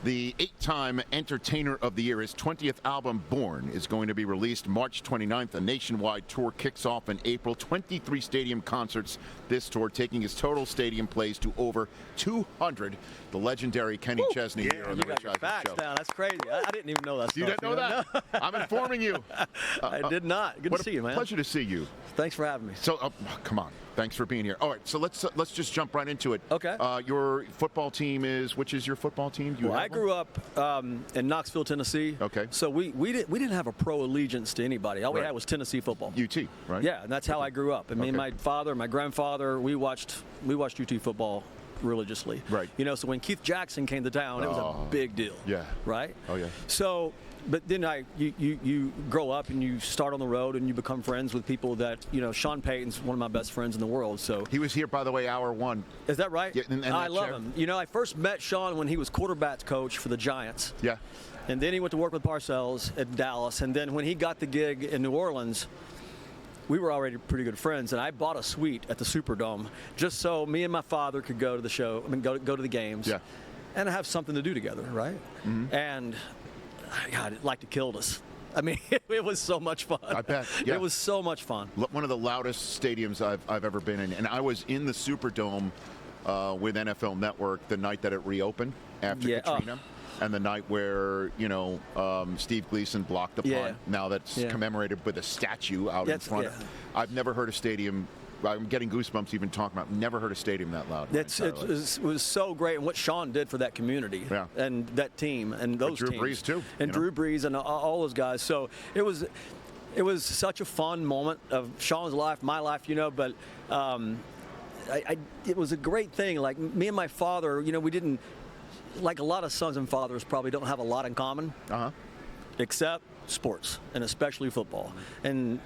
The 8-time Entertainer of the Year. His 20th album, Born, is going to be released March 29th. A nationwide tour kicks off in April. 23 stadium concerts this tour, taking his total stadium plays to over 200. The legendary Kenny Chesney here on the Rich Eisen Show. Now, that's crazy. I didn't even know that. You didn't know that? No. I'm informing you. I did not. Good to see you, man. Pleasure to see you. Thanks for having me. So, come on. Thanks for being here. All right, so let's just jump right into it. Okay. Your football team which is your football team? I grew up in Knoxville, Tennessee. Okay. So we didn't have a pro allegiance to anybody. All we had was Tennessee football. UT, right? Yeah, and that's how I grew up. And me and my father, my grandfather, we watched UT football religiously. Right. You know, so when Keith Jackson came to town, it was a big deal. Yeah. Right? Oh, yeah. So, but then you grow up and you start on the road and you become friends with people that, you know, Sean Payton's one of my best friends in the world. So he was here, by the way, hour one. Is that right? Yeah, and I love him. You know, I first met Sean when he was quarterbacks coach for the Giants. Yeah. And then he went to work with Parcells at Dallas. And then when he got the gig in New Orleans, we were already pretty good friends, and I bought a suite at the Superdome just so me and my father could go to the show. I mean, go to the games, and have something to do together, right? Mm-hmm. And God, it like to killed us. I mean, it was so much fun. I bet. Yeah. It was so much fun. One of the loudest stadiums I've ever been in, and I was in the Superdome with NFL Network the night that it reopened after Katrina. And the night where, you know, Steve Gleason blocked the punt. Now that's commemorated with a statue out in front. I've never heard a stadium. I'm getting goosebumps even talking about. Never heard a stadium that loud. It was so great, and what Sean did for that community and that team and those Drew teams. Brees too, and Drew Brees and all those guys. So it was such a fun moment of Sean's life, my life, you know. But it was a great thing. Like me and my father, you know, we didn't. Like a lot of sons and fathers probably don't have a lot in common, except sports, and especially football. And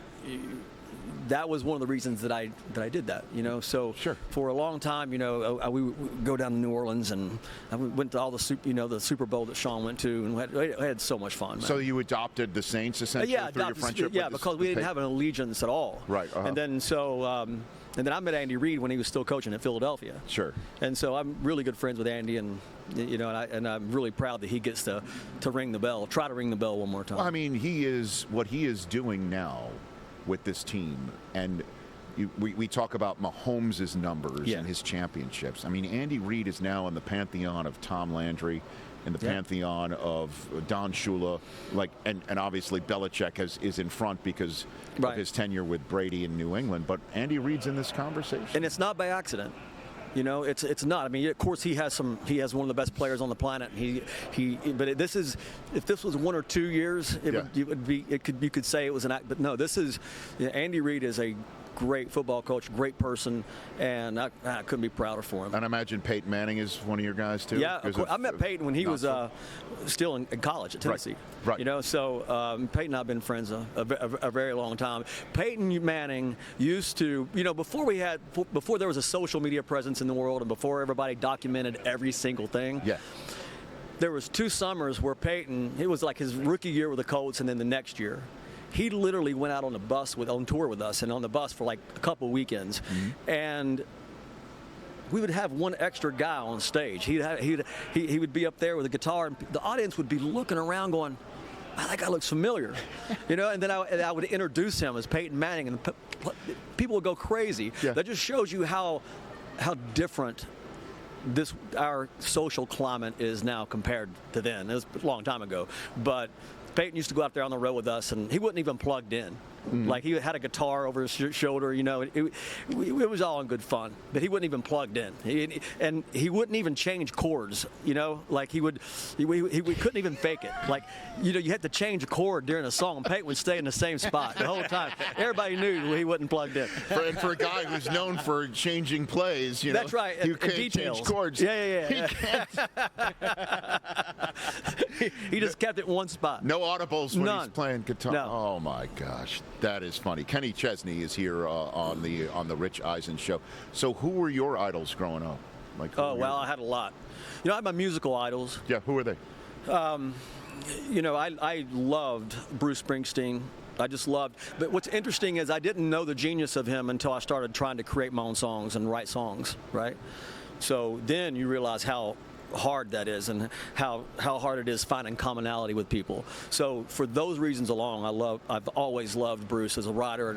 that was one of the reasons that I did that, you know. So for a long time, you know, we would go down to New Orleans, and we went to all the Super Bowl that Sean went to, and we had so much fun, man. So you adopted the Saints essentially through your friendship? Because we didn't have an allegiance at all. Right. And then and then I met Andy Reid when he was still coaching at Philadelphia. Sure. And so I'm really good friends with Andy, and you know, and I'm really proud that he gets to ring the bell. Try to ring the bell one more time. Well, I mean, what he is doing now with this team, and we talk about Mahomes' numbers and his championships. I mean, Andy Reid is now in the pantheon of Tom Landry, in the pantheon of Don Shula, and obviously Belichick is in front because of his tenure with Brady in New England. But Andy Reid's in this conversation, and it's not by accident. You know, it's not. I mean, of course, he has one of the best players on the planet. But if this was 1 or 2 years, you could say it was an act. But no, Andy Reid is a great football coach, great person, and I couldn't be prouder for him. And I imagine Peyton Manning is one of your guys too. Yeah, of course. I met Peyton when he was still in college at Tennessee. Right. You know, so Peyton and I have been friends a very long time. Peyton Manning used to, you know, before there was a social media presence in the world, and before everybody documented every single thing. Yeah. There was 2 summers where Peyton, it was like his rookie year with the Colts, and then the next year, he literally went out on the bus on tour with us, and on the bus for like a couple weekends, and we would have one extra guy on stage. He would be up there with a guitar, and the audience would be looking around, going, "Man, that guy looks familiar," you know. And then I would introduce him as Peyton Manning, and people would go crazy. That just shows you how different our social climate is now compared to then. It was a long time ago, but Peyton used to go out there on the road with us, and he wasn't even plugged in. Like, he had a guitar over his shoulder, you know. It was all in good fun, but he wasn't even plugged in. He wouldn't even change chords, you know. Like, we couldn't even fake it. Like, you know, you had to change a chord during a song, and Peyton would stay in the same spot the whole time. Everybody knew he wasn't plugged in. And for a guy who's known for changing plays, you know. That's right. You can't change chords. Yeah. He can't. He just kept it in one spot. No audibles when he's playing guitar. No. Oh my gosh, that is funny. Kenny Chesney is here on the Rich Eisen Show. So, who were your idols growing up? I had a lot. You know, I had my musical idols. Yeah, who were they? You know, I loved Bruce Springsteen. I just loved. But what's interesting is I didn't know the genius of him until I started trying to create my own songs and write songs. Right. So then you realize how hard that is, and how hard it is finding commonality with people. So for those reasons alone, I've always loved Bruce as a writer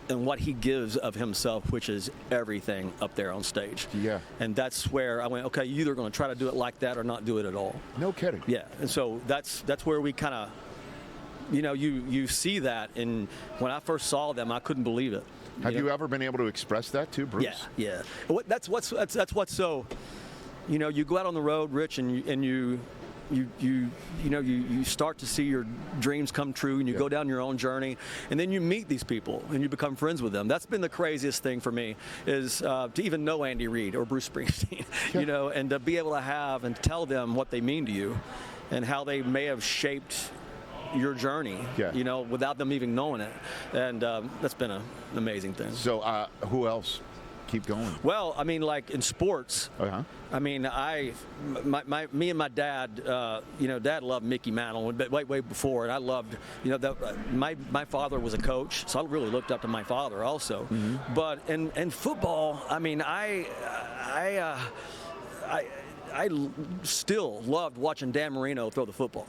and what he gives of himself, which is everything up there on stage. Yeah. And that's where I went, okay, you're either going to try to do it like that or not do it at all. No kidding. Yeah. And so that's where we kind of, you see that. And when I first saw them, I couldn't believe it. Have you ever been able to express that too, Bruce? Yeah. That's what's so, you go out on the road, Rich, and you start to see your dreams come true, and you go down your own journey, and then you meet these people and you become friends with them. That's been the craziest thing for me, is to even know Andy Reid or Bruce Springsteen, and to be able to have and tell them what they mean to you and how they may have shaped your journey, without them even knowing it. And that's been an amazing thing. So who else? Keep going. Well, I mean, like in sports, I mean, me and my dad, Dad loved Mickey Mantle way before, and I loved, my father was a coach, so I really looked up to my father also. Mm-hmm. But in football, I mean, I still loved watching Dan Marino throw the football.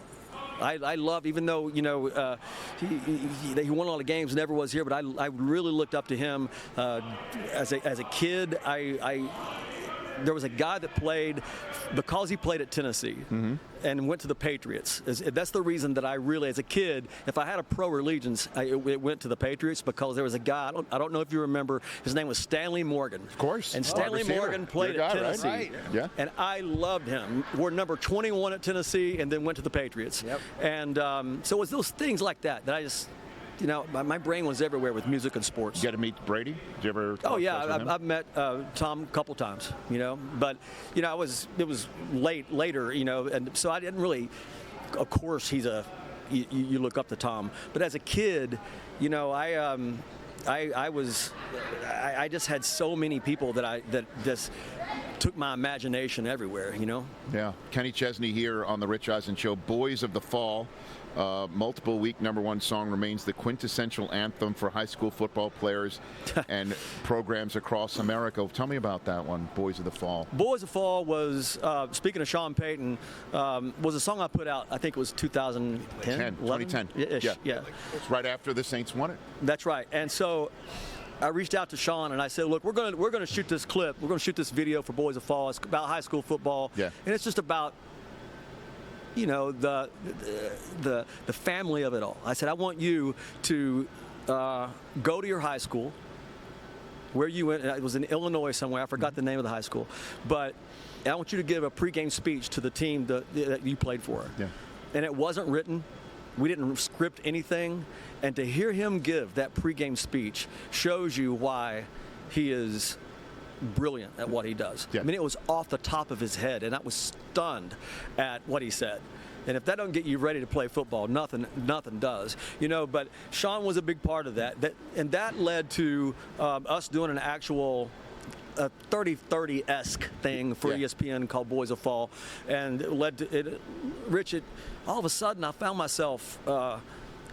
I love, even though he won a lot of games, never was here, but I really looked up to him as a kid. There was a guy that played, because he played at Tennessee and went to the Patriots. That's the reason that I really, as a kid, if I had a pro allegiance, it went to the Patriots, because there was a guy, I don't know if you remember, his name was Stanley Morgan. Of course. And Stanley Morgan played at Tennessee. Right? Yeah. And I loved him. We're number 21 at Tennessee, and then went to the Patriots. Yep. And so it was those things like that I just, my brain was everywhere with music and sports. You got to meet Brady? Did you ever? Oh yeah, I've met Tom a couple times, but it was later, and so I didn't really. Of course, he's you look up to Tom, but as a kid, I just had so many people that just took my imagination everywhere, Yeah. Kenny Chesney here on the Rich Eisen Show. Boys of the Fall. Multiple week #1 song, remains the quintessential anthem for high school football players and programs across America. Tell me about that one, Boys of the Fall. Boys of the Fall was, speaking of Sean Payton, was a song I put out, I think it was 2010? 2010. Yeah. It's right after the Saints won it. That's right. And so I reached out to Sean and I said, look, we're going to shoot this clip. We're going to shoot this video for Boys of the Fall. It's about high school football. Yeah. And it's just about the family of it all. I said, I want you to go to your high school, where you went. It was in Illinois somewhere. I forgot the name of the high school. But I want you to give a pregame speech to the team that you played for. Yeah. And it wasn't written. We didn't script anything. And to hear him give that pregame speech shows you why he is brilliant at what he does. Yeah. I mean, it was off the top of his head, and I was stunned at what he said. And if that don't get you ready to play football, nothing does. But Sean was a big part of that. And that led to us doing an actual 30-30-esque thing for ESPN called Boys of Fall, and it led to it. Rich, all of a sudden I found myself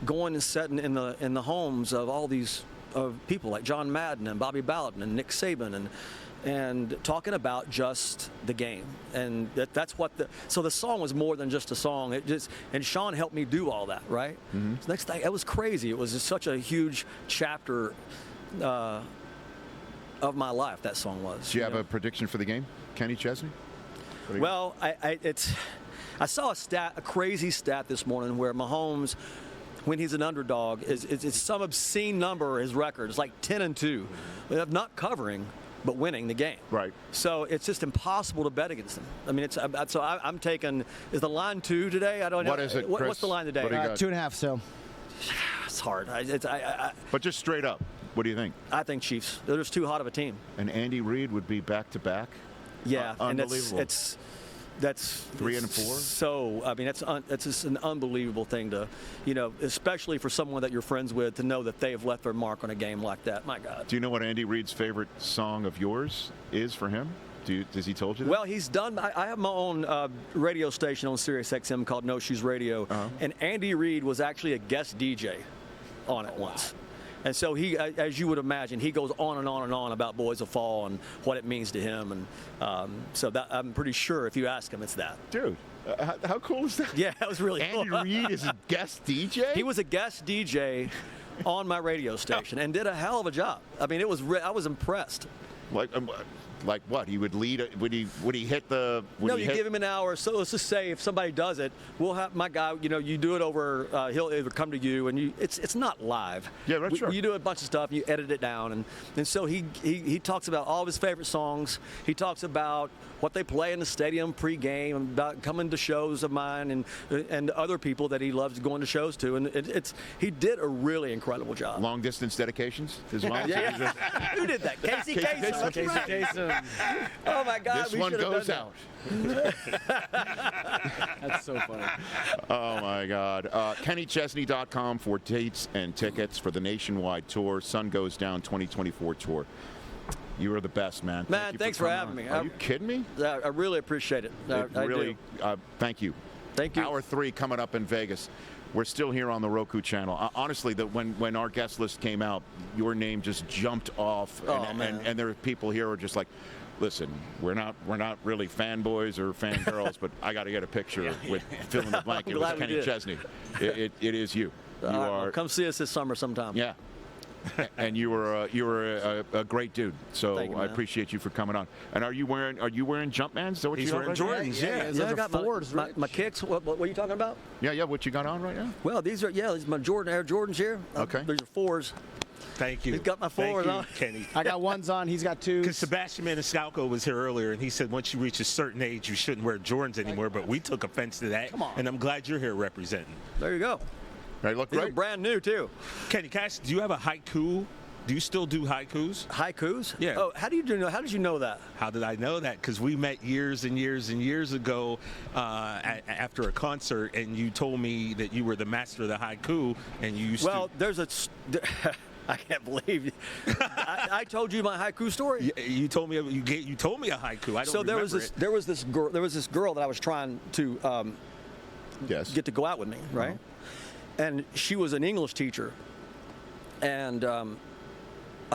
going and sitting in the homes of all these people like John Madden and Bobby Bowden and Nick Saban and talking about just the game. And that's what so the song was more than just a song. And Sean helped me do all that, right? Mm-hmm. So next thing, it was crazy. It was just such a huge chapter of my life, that song was. Do you have a prediction for the game, Kenny Chesney? Well, I saw a crazy stat this morning where Mahomes, when he's an underdog, it's some obscene number, his record. It's like 10-2. Not covering, but winning the game. Right. So it's just impossible to bet against them. I mean, I'm taking, is the line 2 today? I don't know. What is it, Chris? What's the line today? 2.5, so. It's hard. But just straight up, what do you think? I think Chiefs. They're just too hot of a team. And Andy Reid would be back-to-back? Yeah. Unbelievable. And that's 3 and 4. So I mean, that's just an unbelievable thing to, especially for someone that you're friends with, to know that they have left their mark on a game like that. My God. Do you know what Andy Reid's favorite song of yours is for him? Has he told you that? Well, he's done. I have my own radio station on Sirius XM called No Shoes Radio, and Andy Reid was actually a guest DJ on it once. And so he, as you would imagine, he goes on and on and on about Boys Will Fall and what it means to him. And so that, I'm pretty sure if you ask him, it's that. Dude, how cool is that? Yeah, that was really cool. Andy Reid is a guest DJ? He was a guest DJ on my radio station and did a hell of a job. I mean, it was I was impressed. Like what? He would lead. Would he hit the? No, you give him an hour. So let's just say if somebody does it, we'll have my guy. You know, you do it over. He'll either come to you, and it's not live. Yeah, that's sure. You do a bunch of stuff, and you edit it down, and so he talks about all of his favorite songs. He talks about what they play in the stadium pregame, about coming to shows of mine, and other people that he loves going to shows to, and he did a really incredible job. Long distance dedications as well. Yeah. Who did that? Casey Kasem. Casey Kasem. Oh my God! This one goes out. That's so funny. Oh my God. KennyChesney.com for dates and tickets for the nationwide tour. Sun Goes Down 2024 tour. You are the best, man. Man, thanks for having me. Are you kidding me? I really appreciate it. I really. do. Thank you. Thank you. Hour 3 coming up in Vegas. We're still here on the Roku channel. Honestly, when our guest list came out, your name just jumped off, and there are people here who are just like, listen, we're not really fanboys or fangirls, but I got to get a picture with fill in the blank. It was Kenny Chesney. It is you. You are. Well, come see us this summer sometime. Yeah. And you were a great dude, so you, I appreciate you for coming on. And are you wearing Jumpmans? Is that what He's you wearing got right Jordans. Yeah, I got my kicks. What are you talking about? Yeah. What you got on right now? Well, these are my Air Jordans here. Okay. These are 4s. Thank you. He's got my 4s on. Kenny. I got 1s on. He's got 2s. Because Sebastian Maniscalco was here earlier, and he said once you reach a certain age, you shouldn't wear Jordans anymore. But we took offense to that, and I'm glad you're here representing. There you go. They look These great. are brand new too. Kenny Cash, do you have a haiku? Do you still do haikus? Haikus? Yeah. Oh, how did you know that? How did I know that? Because we met years and years and years ago after a concert, and you told me that you were the master of the haiku, and you used to. There's a. I can't believe I told you my haiku story. You told me you told me a haiku. I don't remember there was this girl that I was trying to get to go out with me, right? Uh-huh. And she was an English teacher, and I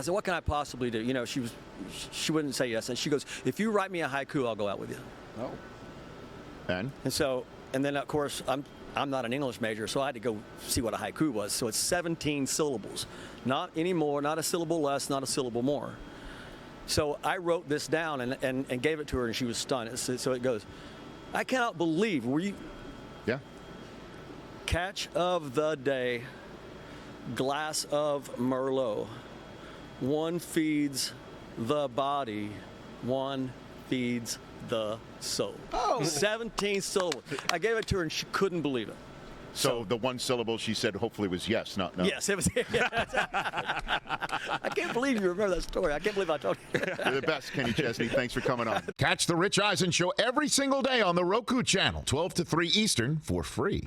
said, what can I possibly do? You know, she wouldn't say yes. And she goes, if you write me a haiku, I'll go out with you. Oh. And then, of course, I'm not an English major, so I had to go see what a haiku was. So it's 17 syllables. Not any more, not a syllable less, not a syllable more. So I wrote this down and gave it to her, and she was stunned. So it goes, I cannot believe, were you? Yeah. Catch of the day, glass of Merlot. One feeds the body, one feeds the soul. Oh. 17 syllables. I gave it to her and she couldn't believe it. So the one syllable she said hopefully was yes, not no. Yes, it was. I can't believe you remember that story. I can't believe I told you. You're the best, Kenny Chesney. Thanks for coming on. Catch the Rich Eisen Show every single day on the Roku channel, 12 to 3 Eastern, for free.